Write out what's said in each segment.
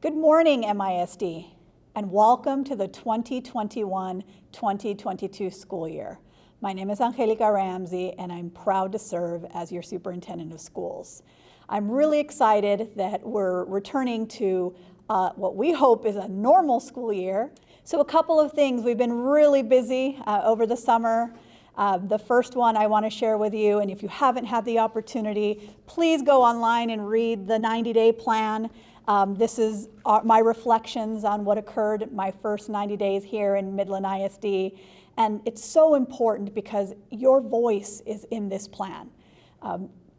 Good morning, MISD, and welcome to the 2021-2022 school year. My name is Angélica Ramsey, and I'm proud to serve as your Superintendent of Schools. I'm really excited that we're returning to what we hope is a normal school year. So a couple of things. We've been really busy over the summer. The first one I want to share with you, and if you haven't had the opportunity, please go online and read the 90-day plan. This is my reflections on what occurred my first 90 days here in Midland ISD. And it's so important because your voice is in this plan.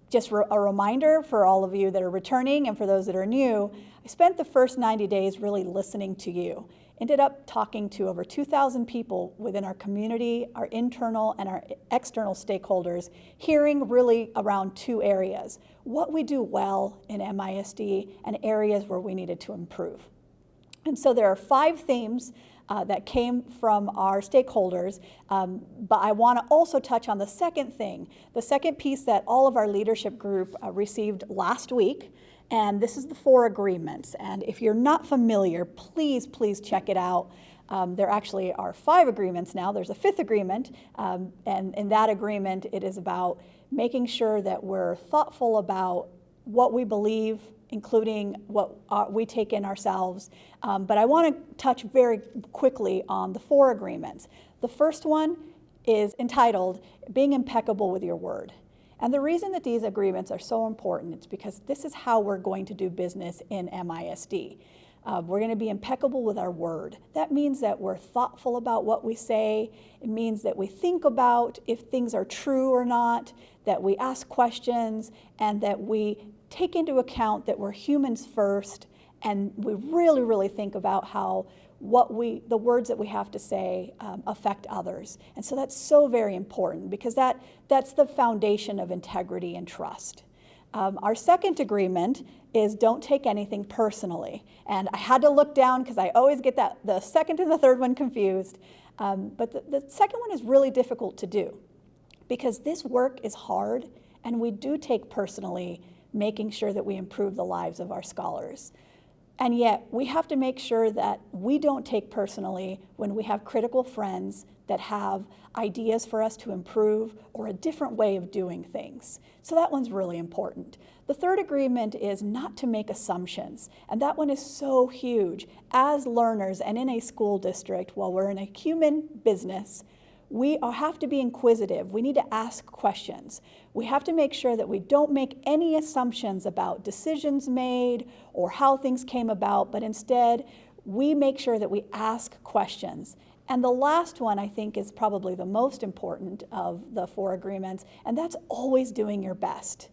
Just a reminder for all of you that are returning and for those that are new, I spent the first 90 days really listening to you. Ended up talking to over 2,000 people within our community, our internal and our external stakeholders, hearing really around two areas: what we do well in MISD and areas where we needed to improve. And so there are 5 themes that came from our stakeholders, but I want to also touch on the second thing, the second piece that all of our leadership group received last week. And this is the 4 agreements. And if you're not familiar, please check it out. There actually are 5 agreements now. There's a 5th agreement. And in that agreement, it is about making sure that we're thoughtful about what we believe, including what we take in ourselves. But I want to touch very quickly on the 4 agreements. The first one is entitled, Being Impeccable with Your Word. And the reason that these agreements are so important is because this is how we're going to do business in MISD. We're going to be impeccable with our word. That means that we're thoughtful about what we say. It means that we think about if things are true or not, that we ask questions, and that we take into account that we're humans first, and we really think about how the words that we have to say affect others. And so that's so very important because that's the foundation of integrity and trust. Our second agreement is don't take anything personally. And I had to look down because I always get the second and the third one confused. But the second one is really difficult to do because this work is hard, and we do take personally making sure that we improve the lives of our scholars. And yet, we have to make sure that we don't take personally when we have critical friends that have ideas for us to improve or a different way of doing things. So that one's really important. The third agreement is not to make assumptions, and that one is so huge. As learners and in a school district, while we're in a human business, we have to be inquisitive. We need to ask questions. We have to make sure that we don't make any assumptions about decisions made or how things came about, but instead we make sure that we ask questions. And the last one, I think, is probably the most important of the 4 agreements, and that's always doing your best.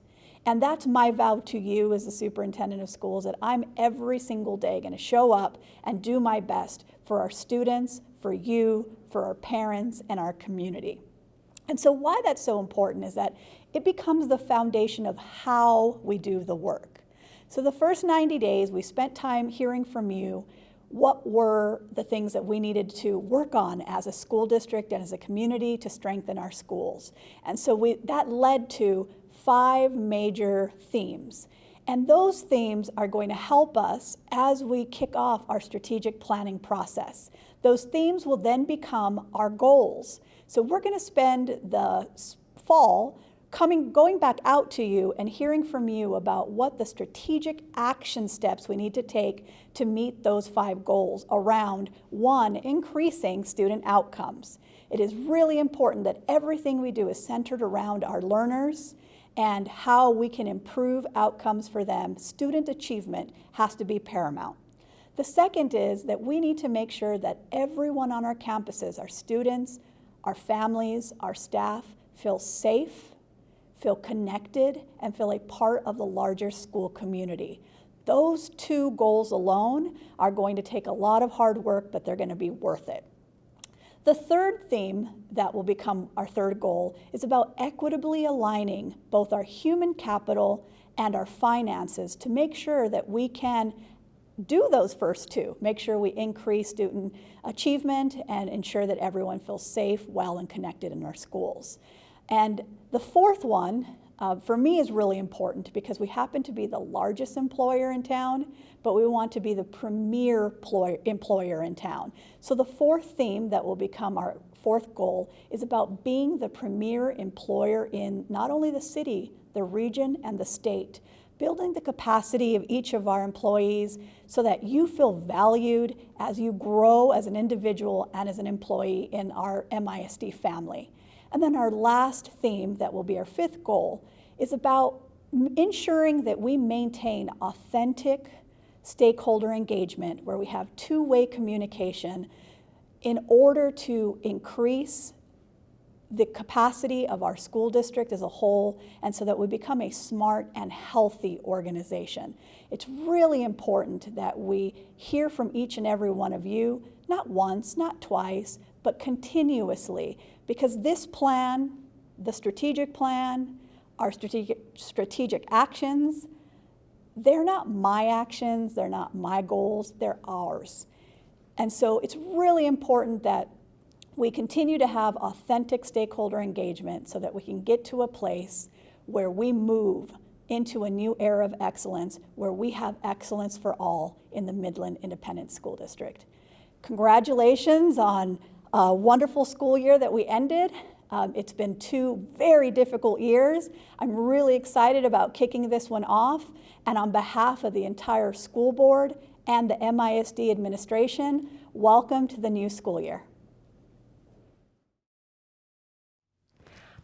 And that's my vow to you as the superintendent of schools, that I'm every single day going to show up and do my best for our students, for you, for our parents, and our community. And so why that's so important is that it becomes the foundation of how we do the work. So the first 90 days, we spent time hearing from you what were the things that we needed to work on as a school district and as a community to strengthen our schools. And so that led to 5 major themes. And those themes are going to help us as we kick off our strategic planning process. Those themes will then become our goals. So we're going to spend the fall going back out to you and hearing from you about what the strategic action steps we need to take to meet those 5 goals around, 1, increasing student outcomes. It is really important that everything we do is centered around our learners and how we can improve outcomes for them. Student achievement has to be paramount. The second is that we need to make sure that everyone on our campuses, our students, our families, our staff, feel safe, feel connected, and feel a part of the larger school community. Those 2 goals alone are going to take a lot of hard work, but they're going to be worth it. The third theme that will become our third goal is about equitably aligning both our human capital and our finances to make sure that we can do those first 2, make sure we increase student achievement and ensure that everyone feels safe, well, and connected in our schools. And the fourth one for me is really important because we happen to be the largest employer in town, but we want to be the premier employer in town. So the fourth theme that will become our fourth goal is about being the premier employer in not only the city, the region, and the state, building the capacity of each of our employees so that you feel valued as you grow as an individual and as an employee in our MISD family. And then our last theme, that will be our fifth goal, is about ensuring that we maintain authentic stakeholder engagement where we have two-way communication in order to increase the capacity of our school district as a whole, and so that we become a smart and healthy organization. It's really important that we hear from each and every one of you, not once, not twice, but continuously, because this plan, the strategic plan, our strategic actions, they're not my actions, they're not my goals, they're ours. And so it's really important that we continue to have authentic stakeholder engagement so that we can get to a place where we move into a new era of excellence, where we have excellence for all in the Midland Independent School District. Congratulations on a wonderful school year that we ended. It's been 2 very difficult years. I'm really excited about kicking this one off, and on behalf of the entire school board and the MISD administration, welcome to the new school year.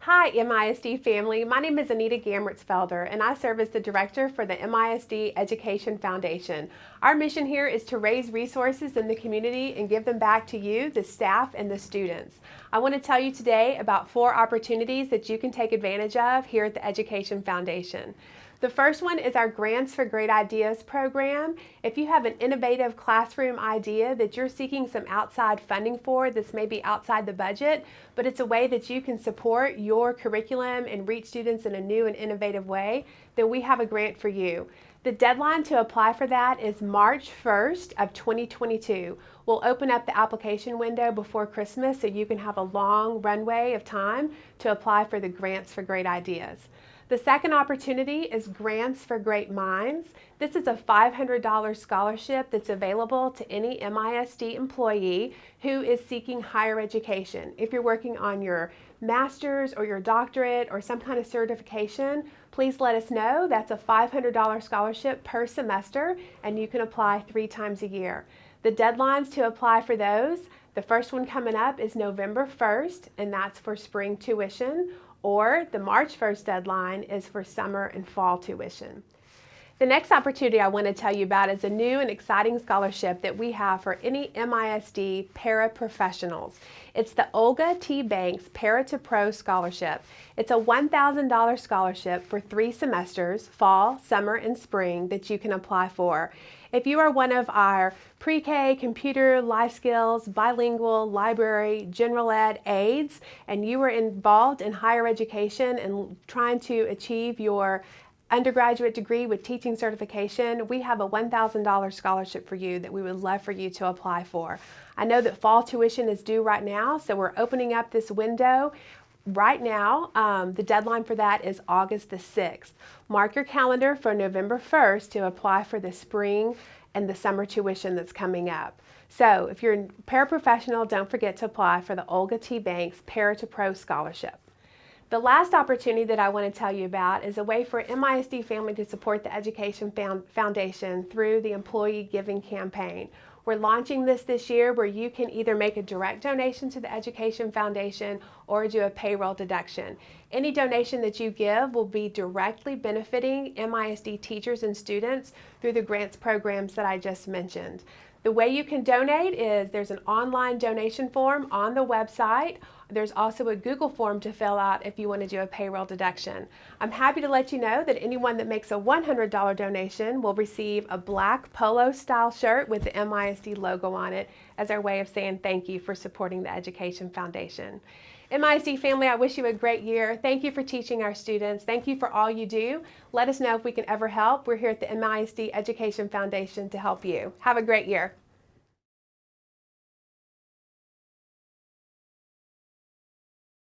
Hi MISD family, my name is Anita Gamertsfelder and I serve as the director for the MISD Education Foundation. Our mission here is to raise resources in the community and give them back to you, the staff and the students. I want to tell you today about 4 opportunities that you can take advantage of here at the Education Foundation. The first one is our Grants for Great Ideas program. If you have an innovative classroom idea that you're seeking some outside funding for, this may be outside the budget, but it's a way that you can support your curriculum and reach students in a new and innovative way, then we have a grant for you. The deadline to apply for that is March 1st of 2022. We'll open up the application window before Christmas so you can have a long runway of time to apply for the Grants for Great Ideas. The second opportunity is Grants for Great Minds. This is a $500 scholarship that's available to any MISD employee who is seeking higher education. If you're working on your master's or your doctorate or some kind of certification, please let us know. That's a $500 scholarship per semester, and you can apply 3 times a year. The deadlines to apply for those, the first one coming up is November 1st, and that's for spring tuition, or the March 1st deadline is for summer and fall tuition. The next opportunity I want to tell you about is a new and exciting scholarship that we have for any MISD paraprofessionals. It's the Olga T. Banks Para to Pro Scholarship. It's a $1,000 scholarship for 3 semesters, fall, summer, and spring, that you can apply for. If you are one of our pre-K, computer, life skills, bilingual, library, general ed aides, and you are involved in higher education and trying to achieve your undergraduate degree with teaching certification, we have a $1,000 scholarship for you that we would love for you to apply for. I know that fall tuition is due right now, so we're opening up this window. Right now, the deadline for that is August the 6th. Mark your calendar for November 1st to apply for the spring and the summer tuition that's coming up. So if you're a paraprofessional, don't forget to apply for the Olga T. Banks Para to Pro Scholarship. The last opportunity that I want to tell you about is a way for MISD family to support the Education Foundation through the Employee Giving Campaign. We're launching this year where you can either make a direct donation to the Education Foundation or do a payroll deduction. Any donation that you give will be directly benefiting MISD teachers and students through the grants programs that I just mentioned. The way you can donate is there's an online donation form on the website. There's also a Google form to fill out if you want to do a payroll deduction. I'm happy to let you know that anyone that makes a $100 donation will receive a black polo style shirt with the MISD logo on it as our way of saying thank you for supporting the Education Foundation. MISD family, I wish you a great year. Thank you for teaching our students. Thank you for all you do. Let us know if we can ever help. We're here at the MISD Education Foundation to help you. Have a great year.